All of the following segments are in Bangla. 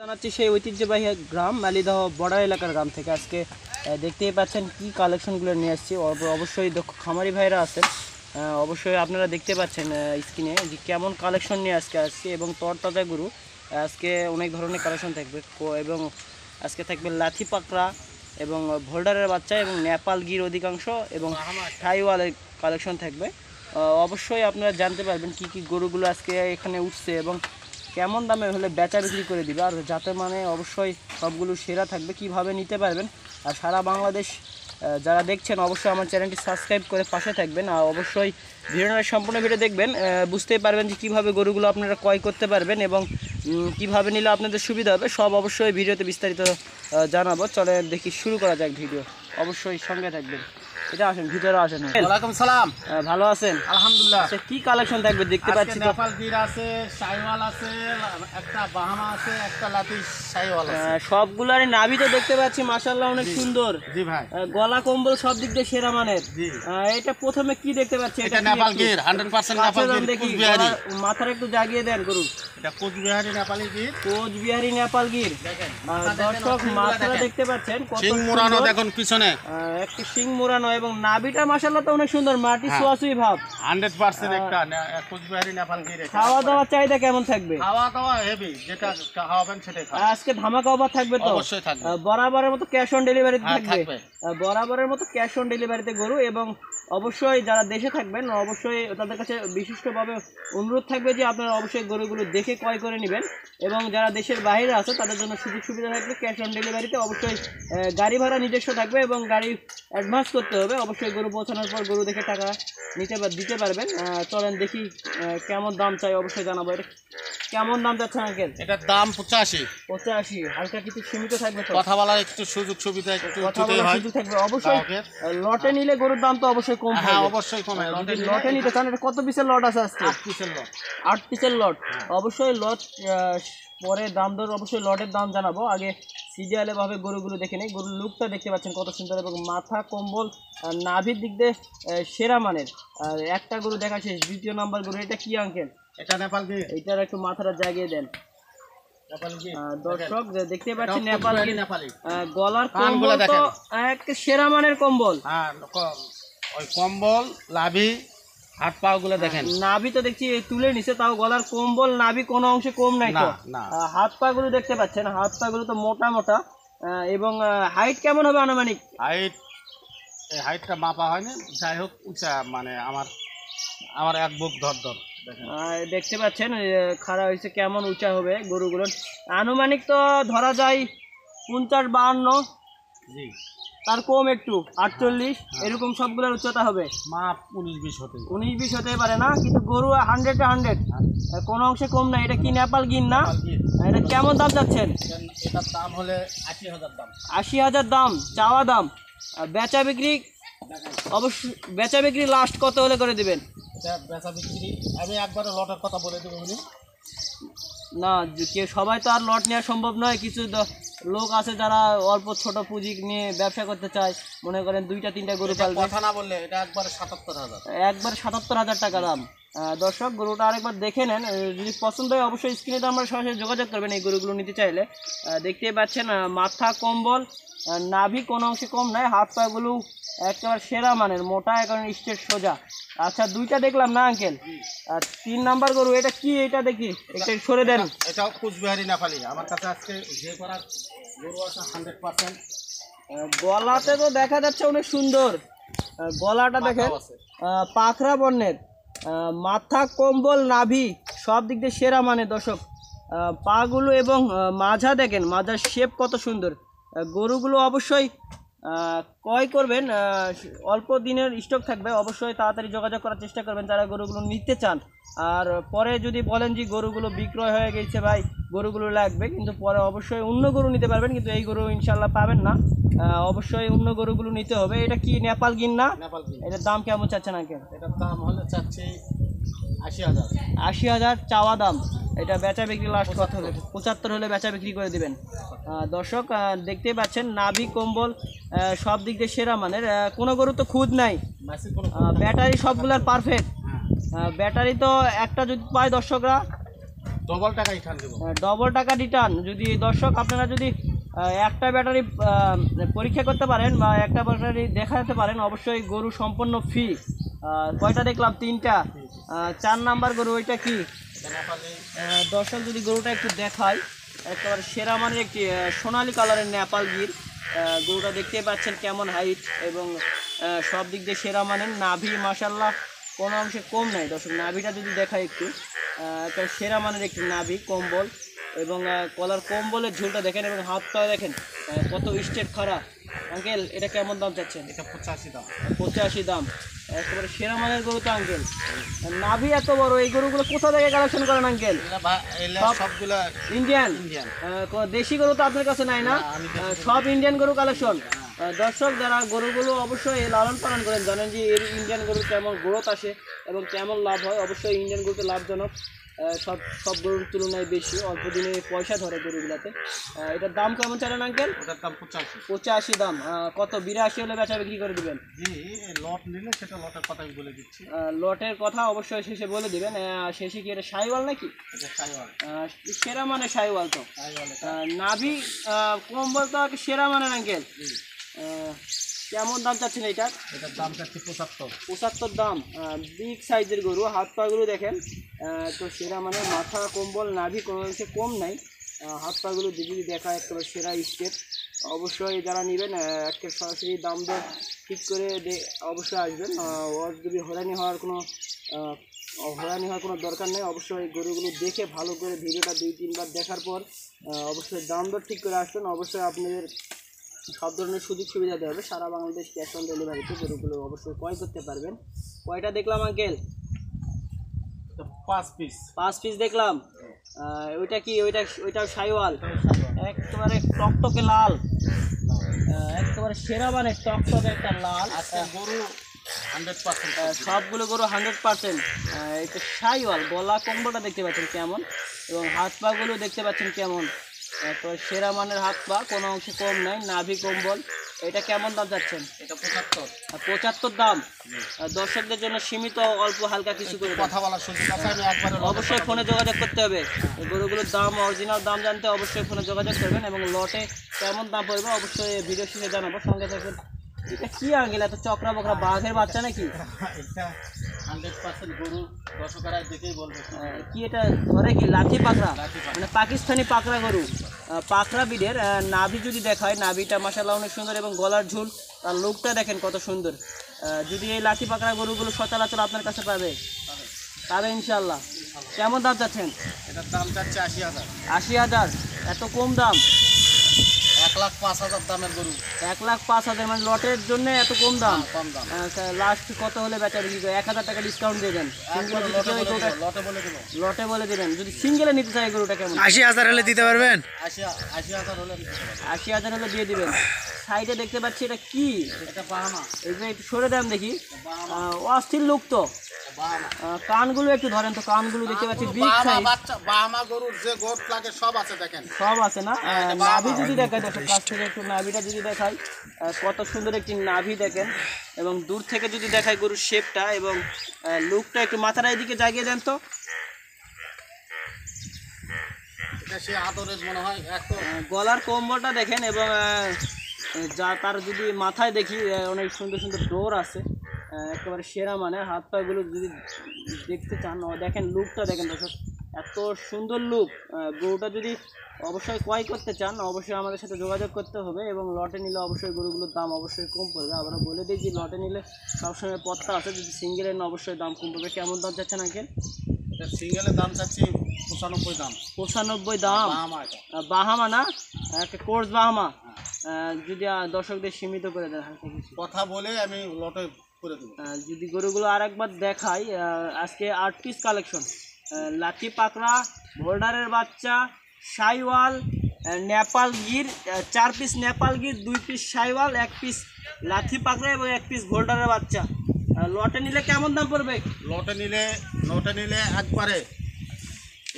জানাচ্ছি সেই ঐতিহ্যবাহী গ্রাম মালিদহ বর্ডার এলাকার গ্রাম থেকে। আজকে দেখতেই পাচ্ছেন কি কালেকশনগুলো নিয়ে আসছি। অবশ্যই দক্ষ খামারি ভাইরা আছেন, অবশ্যই আপনারা দেখতে পাচ্ছেন স্ক্রিনে যে কেমন কালেকশন নিয়ে আজকে আসছি। এবং তরতাজা গরু আজকে অনেক ধরনের কালেকশন থাকবে, এবং আজকে থাকবে লাথি পাকড়া এবং ভোল্ডারের বাচ্চা এবং নেপাল গির অধিকাংশ এবং থাইওয়ালের কালেকশন থাকবে। অবশ্যই আপনারা জানতে পারবেন কি কি গরুগুলো আজকে এখানে উঠছে এবং কেমন দামে হলে বেচা বিক্রি করে দিবে। আর যাতে মানে অবশ্যই সবগুলো সেরা থাকবে, কিভাবে নিতে পারবেন। আর সারা বাংলাদেশ যারা দেখছেন অবশ্যই আমার চ্যানেলটি সাবস্ক্রাইব করে পাশে থাকবেন। আর অবশ্যই ভিডিওটা সম্পূর্ণ ভিডিও দেখবেন, বুঝতেই পারবেন যে কীভাবে গরুগুলো আপনারা ক্রয় করতে পারবেন এবং কিভাবে নিলে আপনাদের সুবিধা হবে। সব অবশ্যই ভিডিওতে বিস্তারিত জানাবো। চলে দেখি শুরু করা যাক ভিডিও, অবশ্যই সঙ্গে থাকবেন। এটা আসেন, ভিতরে আসেন। ওয়ালাইকুম সালাম। ভালো আছেন? আলহামদুলিল্লাহ। আচ্ছা, কি কালেকশন থাকবে দেখতে পাচ্ছি? নেপাল গির আছে, শাইওয়াল আছে, একটা বাহামা আছে, একটা লাতি শাইওয়াল আছে। সবগুলারই নাভি তো দেখতে পাচ্ছি মাশাআল্লাহ অনেক সুন্দর। জি ভাই। গলা কম্বল সব দিক দিয়ে সেরা মানের। জি। এটা প্রথমে কি দেখতে পাচ্ছি? এটা নেপাল গির, 100% নেপাল গির, কোচবিহারি। মাথার একটু জাগিয়ে দেন গরু। এটা কোচবিহারি নেপালি গির। কোচবিহারি নেপাল গির। দেখেন দর্শক মাথাটা দেখতে পাচ্ছেন কত সিং মোড়ানো, দেখুন পিছনে একটা শিং মোড়ানো এবং নাভিটা মাশাআল্লাহ তো অনেক সুন্দর, মাটি ছোঁয়াছুঁই ভাব। 100% একটা কোচবিহারি নেপাল গির। খাওয়া দাওয়ার চাহিদা কেমন থাকবে? খাওয়া দাওয়া হেভি, যেটা খাওয়াবেন সেটাই খাবেন। আজকে ধামাকা অফার থাকবে তো? অবশ্যই থাকবে। বরাবরের মতো ক্যাশ অন ডেলিভারি থাকবে। বরাবরের মতো ক্যাশ অন ডেলিভারিতে গরু। এবং অবশ্যই যারা দেশে থাকবেন অবশ্যই তাদের কাছে বিশিষ্টভাবে অনুরোধ থাকবে যে আপনারা অবশ্যই গরুগুলো দেখে ক্রয় করে নেবেন। এবং যারা দেশের বাইরে আছে তাদের জন্য সুযোগ সুবিধা থাকবে ক্যাশ অন ডেলিভারিতে। অবশ্যই গাড়ি ভাড়া নিজস্ব থাকবে এবং গাড়ি অ্যাডভান্স করতে হবে। অবশ্যই গরু পৌঁছানোর পর গরু দেখে টাকা দিতে পারবেন। চলেন দেখি কেমন দাম চাই, অবশ্যই জানাবো। এটা কেমন দাম যাচ্ছে আঙ্কেল? এটার দাম 85। হালকা কিছু সীমিত থাকবে তো? কথা বলার একটু সুযোগ সুবিধা একটু কথা বলার সুযোগ থাকবে। অবশ্যই লটে নিলে গরুর দাম তো অবশ্যই কম। হ্যাঁ, অবশ্যই কমে। লটে নিতে চান, এটা কত পিসের লট আছে আজকে? 8 পিসের লট। 8 পিসের লট। অবশ্যই লট পরে দাম দর অবশ্যই লটের দাম জানাবো। আগে সিরিয়ালে ভাবে গরুগুলো দেখে নেই। গরুর লুকটা দেখতে পাচ্ছেন কত সুন্দর এবং মাথা কম্বল নাভির দিক দিয়ে সেরা মানের। আর একটা গরু দেখা শেষ, দ্বিতীয় নাম্বার গরু। এটা কি আঙ্কেল? এটা নেপাল গির। এইটার একটু মাথাটা জাগিয়ে দেন। দর্শক দেখতে পাচ্ছেন নেপাল নেপালি। গলার কম্বল তো এক সেরা মানের কম্বল। হ্যাঁ, ওই কম্বল, লাভি, হাত পা গুলো দেখেন। নাভি তো দেখছি তুলে নিছে, তাও গলার কম্বল নাভি কোনো অংশে কম নাই তো। হাত পা গুলো দেখতে পাচ্ছেন, হাত পা গুলো তো মোটা মোটা। এবং হাইট কেমন হবে আনুমানিক? হাইটটা মাপা হয়নি, যাই হোক উঁচা, মানে আমার এক বুক ধর দেখতে পাচ্ছেন খাড়া হয়েছে, কেমন উঁচা হবে গরুগুলো আনুমানিক তো ধরা যায় 50-52। জি, তার কম একটু 48 এরকম সবগুলোর উচ্চতা হবে। মাপ 19-20 হতে পারে না, কিন্তু গরু 100 কোনো অংশে কম না। এটা কি নেপাল গির না? এটা কেমন দাম চাচ্ছেন? এটার দাম হলে 80,000 দাম। 80,000 দাম চাওয়া দাম। বেচা বিক্রি অবশ্যই, বেচা বিক্রি লাস্ট কত হলে করে দিবেন? এটা বেচা বিক্রি আমি একবারে লটের কথা বলে দেবো না, কেউ সবাই তো আর লট নেওয়া সম্ভব নয়। কিছু লোক আছে যারা অল্প ছোট পুঁজি নিয়ে ব্যবসা করতে চায়, মনে করেন 2-3টা গরু পালবে। কথা না বললে এটা একবারে 77,000। একবার 77,000 টাকা দাম। দর্শক গরুটা আরেকবার দেখে নেন, যদি পছন্দ হয় অবশ্যই স্ক্রিনে আমরা সরাসরি যোগাযোগ করবেন এই গরুগুলো নিতে চাইলে। দেখতেই পাচ্ছেন মাথা কম্বল, নাভি কোনো অংশে কম নাই, হাত পাগুলো একেবারে সেরা মানের, মোটা এখন স্ট্রেট সোজা। আচ্ছা, 2টা দেখলাম না আঙ্কেল? আর 3 নাম্বার গরু এটা কি? এটা দেখি, এটা সরে দেন। এটাও কোচবিহারি নেপালি। আমার কাছে আজকে যে করা গরু আছে 100%। গলাতে তো দেখা যাচ্ছে অনেক সুন্দর, গলাটা দেখেন পাখরা বর্ণের, মাথা কম্বল নাভি সব দিক দিয়ে সেরা মানে। দর্শক পাগুলো এবং মাজা দেখেন, মাজার শেপ কত সুন্দর। গরুগুলো অবশ্যই ক্রয় করবেন, অল্প দিনের স্টক থাকবে। অবশ্যই তাড়াতাড়ি যোগাযোগ করার চেষ্টা করবেন যারা গরুগুলো নিতে চান। আর পরে যদি বলেন যে গরুগুলো বিক্রয় হয়ে গেছে ভাই, গরুগুলো লাগবে, কিন্তু পরে অবশ্যই অন্য গরু নিতে পারবেন, কিন্তু এই গরু ইনশাল্লাহ পাবেন না। অবশ্যই অন্য গরুগুলো নিতে হবে। এটা কি নেপাল গির না? এটার দাম কেমন চাচ্ছেন আঙ্কেল? এটার দাম হলে চাচ্ছি 80,000। 80,000 চাওয়া দাম। এটা বেচা বিক্রি লাস্ট কত হলে? 75 হলে বেচা বিক্রি করে দিবেন। দর্শক দেখতেই পাচ্ছেন নাভি কম্বল সব দিক দিয়ে সেরা মানের। কোনো গরু তো খুদ নাই, ব্যাটারি সবগুলার পারফেক্ট। ব্যাটারি তো একটা যদি পায় দর্শকরা ডবল টাকা রিটার্ন দেবো। ডবল টাকা রিটার্ন। যদি দর্শক আপনারা যদি একটা ব্যাটারি পরীক্ষা করতে পারেন বা একটা ব্যাটারি দেখাতে পারেন, অবশ্যই গরু সম্পূর্ণ ফ্রি। কয়টা দেখলাম? 3টা। 4 নাম্বার গরু ওইটা কি? দর্শক যদি গরুটা একটু দেখায়, একেবারে সেরা মানের একটি সোনালী কালারের নেপাল গির। গরুটা দেখতে পাচ্ছেন কেমন হাইট এবং সব দিক দিয়ে সেরা মানের। নাভি মাশাল্লাহ কোনো অংশে কম নাই দর্শক। নাভিটা যদি দেখায় একটু, একটা সেরা মানের একটি নাভি, কম্বল এবং কলার কম্বলের ঝুলটা দেখেন এবং হাতটাও দেখেন কত স্টেট খারাপ। আঙ্কেল এটা কেমন দাম চাচ্ছেন? এটা 85 দাম। 85 দাম। একেবারে সেরা মানের গরু তো আঙ্কেল। নাভি এত বড়, এই গরুগুলো কোথা থেকে কালেকশন করেন আঙ্কেল? সবগুলা ইন্ডিয়ান। দেশি গরু তো আপনার কাছে নাই না? সব ইন্ডিয়ান গরু কালেকশন। দর্শক যারা গরুগুলো অবশ্যই লালন পালন করেন জানেন যে এর ইন্ডিয়ান গরুর কেমন গ্রোথ আসে এবং কেমন লাভ হয়। অবশ্যই ইন্ডিয়ান গরুতে লাভজনক, সব গরুর তুলনায় বেশি, অল্প দিনে পয়সা ধরে গরুগুলাতে। এটার দাম কেমন চাইলেন আঙ্কেল? ওটার দাম 85। 85 দাম। কত 82 হলে বেচা বিক্রি করে দিবেন? জি, লট নিলে সেটা লটের কথাই বলে দিচ্ছি। লটের কথা অবশ্যই শেষে বলে দিবেন। শেষে কি এটা সাইওয়াল নাকি? এটা সাইওয়াল। সেরা মানে সাইওয়াল তো। নাভি কম্বল তো সেরা মানে আঙ্কেল। কেমন দাম চাচ্ছেন এইটার? এটার দাম চাচ্ছি 75। 75 দাম। বিগ সাইজের গরু, হাত পাগুলো দেখেন তো সেরা মানে, মাথা কম্বল নাভি কোনো অংশে কম নাই। হাত পাগুলো যদি দেখা একেবারে সেরা স্টেপ। অবশ্যই যারা নেবেন একটা সরাসরি দাম দর ঠিক করে অবশ্যই আসবেন। যদি হয়রানি হওয়ার কোনো দরকার নেই। অবশ্যই গরুগুলো দেখে ভালো করে ভিডিওটা 2-3 বার দেখার পর অবশ্যই দাম দর ঠিক করে আসবেন। অবশ্যই আপনাদের সব ধরনের সুযোগ সুবিধা দেওয়া হবে। সারা বাংলাদেশ ক্যাশ অন ডেলিভারিতে গরুগুলো অবশ্যই ক্রয় করতে পারবেন। কয়টা দেখলাম আঙ্কেল? 5 পিস। 5 পিস দেখলাম। ওইটা কি? ওইটাও সাইওয়াল। একেবারে টকটকে লাল, একেবারে সেরা মানে টকটকে একটা লাল। গরু 100%। সবগুলো গরু 100%। এটা সাইওয়াল। গলা কম্বলটা দেখতে পাচ্ছেন কেমন এবং হাত পাগুলো দেখতে পাচ্ছেন কেমন, তো সেরা মানের হাত পা, কোনো অংশে কম নাই। নাভি কম্বল। এটা কেমন দাম যাচ্ছেন? এটা 75। 75 দাম। দর্শকদের জন্য সীমিত, অল্প হালকা কিছু করে কথা বলার সুযোগ আছে। আমি একবারে অবশ্যই ফোনে যোগাযোগ করতে হবে। গরুগুলোর দাম, অরিজিনাল দাম জানতে অবশ্যই ফোনে যোগাযোগ করবেন এবং লটে কেমন দাম পড়বে অবশ্যই ভিডিও শেষে জানাবো। সঙ্গে থাকবেন। এটা কি আঙ্কেল? এত চক্রা বকরা বাঘের বাচ্চা নাকি? এটা 100% গরু, দর্শকরা দেখেই বলবে। কি এটা ধরে কি লাঠি পাকড়া? মানে পাকিস্তানি পাকড়া গরু, পাকড়া বিডের। নাভি যদি দেখায়, নাভিটা মাশাআল্লাহ অনেক সুন্দর এবং গলার ঝুল আর লুকটা দেখেন কত সুন্দর। যদি এই লাঠি পাকড়া গরুগুলো সচরাচর আপনার কাছে পাবে ইনশাআল্লাহ। কেমন দাম চাচ্ছেন? এটার দাম চাচ্ছে 80,000। 80,000? এত কম দাম? 1,05,000 দামের গরু। 1,05,000 মানে লটের জন্য এত কম দাম? কম দাম। লাস্ট কত হলে বেচা বিক্রি করে? 1,000 টাকা ডিসকাউন্ট দিয়ে দেন। লটে বলে দেবেন। যদি সিঙ্গেলে নিতে চাই গরুটা কেমন? 80,000 হলে দিতে পারবেন? 80,000 হলে 80,000 হলে দিয়ে দিবেন। সাইডে দেখতে পাচ্ছি এটা কি? এটা বাহামা। এই যে একটু সরে দেন দেখি। অস্থির লুক তো। কানগুলো একটু ধরেন তো, কানগুলো দেখতে পাচ্ছি বিগ সাইজ। বাহামা গরুর যে গোট লাগে সব আছে দেখেন। সব আছে না? নাভি যদি দেখায় দেখো, কাছ থেকে একটু নাভিটা যদি দেখাই, কত সুন্দর একটি নাভি দেখেন এবং দূর থেকে যদি দেখায় গরুর শেপটা এবং লুকটা, একটু মাথাটা এদিকে জাগিয়ে দেন তো। এটা সে আদরের মনে হয়। গলার কম্বলটা দেখেন এবং যা তার যদি মাথায় দেখি অনেক সুন্দর সুন্দর ডোর আছে, একেবারে সেরা মানে। হাত পাগুলো যদি দেখতে চান দেখেন, লুকটা দেখেন দর্শক, এত সুন্দর লুক। গরুটা যদি অবশ্যই ক্রয় করতে চান অবশ্যই আমাদের সাথে যোগাযোগ করতে হবে এবং লটে নিলে অবশ্যই গরুগুলোর দাম অবশ্যই কম পড়বে। আবারও বলে দিই যে লটে নিলে সবসময় পথটা আছে, যদি সিঙ্গেলের না অবশ্যই দাম কম পড়বে। কেমন দাম চাচ্ছেন আঙ্কেল? এটা সিঙ্গেলের দাম চাচ্ছি 95 দাম। 95 দাম। বাহামা না? একটা কোর্স বাহামা। যদি দর্শকদের সীমিত করে দেন হালকা কিছু কথা বলে আমি লটে করে দেবো। যদি গরুগুলো আরেকবার দেখাই, আজকে 8 পিস কালেকশন। লাঠি পাকড়া, ভোল্ডারের বাচ্চা, Sahiwal, Nepal Gir, 4 piece Nepal Gir, 2 piece Sahiwal, 1 piece লাঠি পাকড়া এবং 1 পিস ভোল্ডারের বাচ্চা। লটে নিলে কেমন দাম পড়বে? লটে নিলে একবারে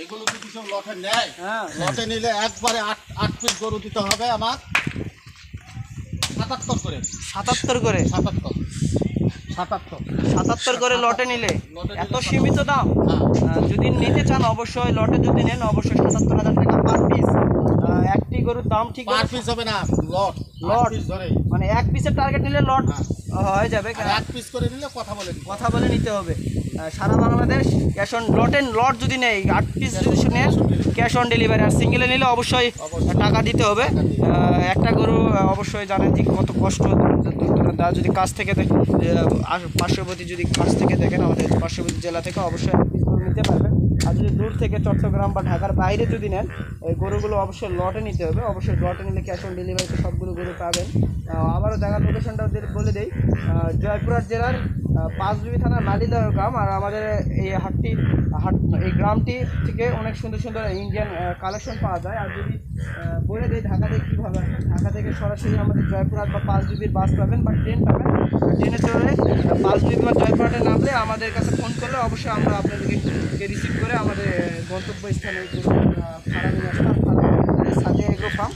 এগুলো যদি সব লটে নেয়, লটে নিলে একবারে 8 পিস গরু দিতে হবে আমার 77 করে। 77 করে? 77। 77। 77 করে লটে নিলে এত সীমিত দাম? হ্যাঁ। যদি নিতে চান অবশ্যই লটে যদি নেন অবশ্যই 77,000 টাকা পার পিস। একটি গরুর দাম ঠিক পার পিস হবে না, লট লট পিস ধরে। মানে এক পিসের টার্গেট নিলে লট হয়ে যাবে। আর এক পিস করে নিলে কথা বলে নিতে হবে। সারা বাংলাদেশ ক্যাশ অন লট যদি নেই 8 পিস যদি নেন ক্যাশ অন ডেলিভারি। আর সিঙ্গেলে নিলে অবশ্যই টাকা দিতে হবে। একটা গরু অবশ্যই জানেন যে কত কষ্ট। যদি কাছ থেকে পার্শ্ববর্তী যদি কাছ থেকে দেখেন আমাদের পার্শ্ববর্তী জেলা থেকে অবশ্যই 1 পিস গরু নিতে পারবেন। আর যদি দূর থেকে চট্টগ্রাম বা ঢাকার বাইরে যদি নেন এই গরুগুলো অবশ্যই লটে নিতে হবে। অবশ্যই লটে নিলে ক্যাশ অন ডেলিভারিতে সবগুলো গরু পাবেন। আবারও জায়গার লোকেশনটা বলে দেই, জয়পুরহাট জেলার পাঁচবিবি থানার মালিদহ গ্রাম। আর আমাদের এই এই গ্রামটি থেকে অনেক সুন্দর সুন্দর ইন্ডিয়ান কালেকশন পাওয়া যায়। আর যদি বলে দিই ঢাকা থেকে কীভাবে আসবেন, ঢাকা থেকে সরাসরি আমাদের জয়পুরহাট বা পাঁচবিবির বাস পাবেন বা ট্রেন পাবেন। ট্রেনে চড়ে পাঁচবিবি বা জয়পুরহাটে নামলে আমাদের কাছে ফোন করলে অবশ্যই আমরা আপনাদেরকে রিসিভ করে আমাদের গন্তব্যস্থানে ভাড়া নিয়ে আসতাম। সাথে এগ্রো ফার্ম,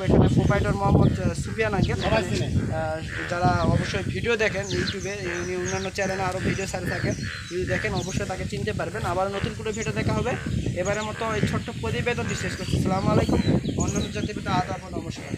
এখানে প্রোপাইটর মোহাম্মদ সুফিয়ান আঙ্কেল। যারা অবশ্যই ভিডিও দেখেন ইউটিউবে, অন্যান্য চ্যানেলে আরও ভিডিও সারে থাকে, যদি দেখেন অবশ্যই তাকে চিনতে পারবেন। আবার নতুন করে ভিডিও দেখা হবে। এবারের মতো এই ছোট্ট প্রতিবেদনটি শেষ করছি। আসসালামু আলাইকুম। অন্যান্য জাতির প্রতি আদাব ও নমস্কার।